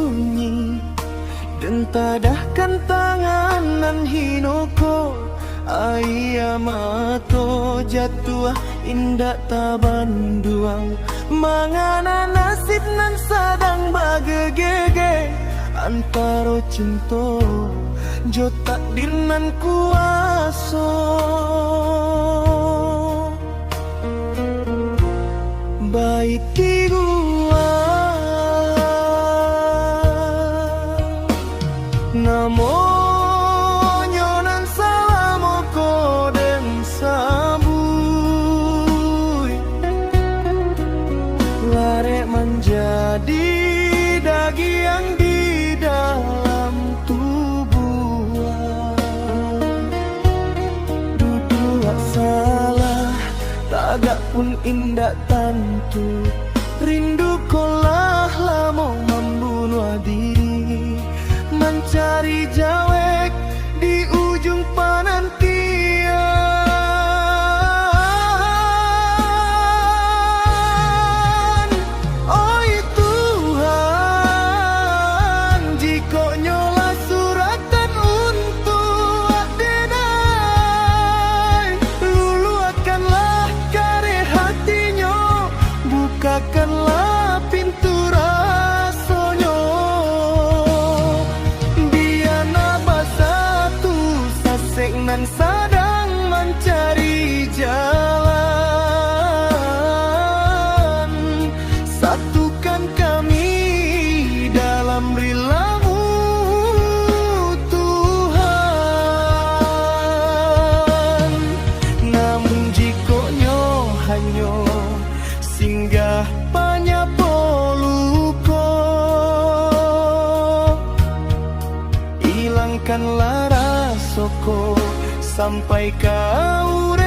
sunyi dan tadahkan tanganan hinoko Aya mato jatuh indak tabanduang Mangana nasib nan sadang bagegege Antaro cinta jo takdir nan kuaso Baiki gua Namo menjadi daging di dalam tubuh Duduk salah tagak pun indak tantu Rindu kolah lamo membunuh diri Mencari jawek di ujung penantian Bukakanlah pintu rasonyo Biana satu sasek nan sadang mencari jalan Satukan kami dalam rilamu Tuhan Namun jikonyo hanyo singgah panyapoluko Hilangkanlah rasoko sampai kau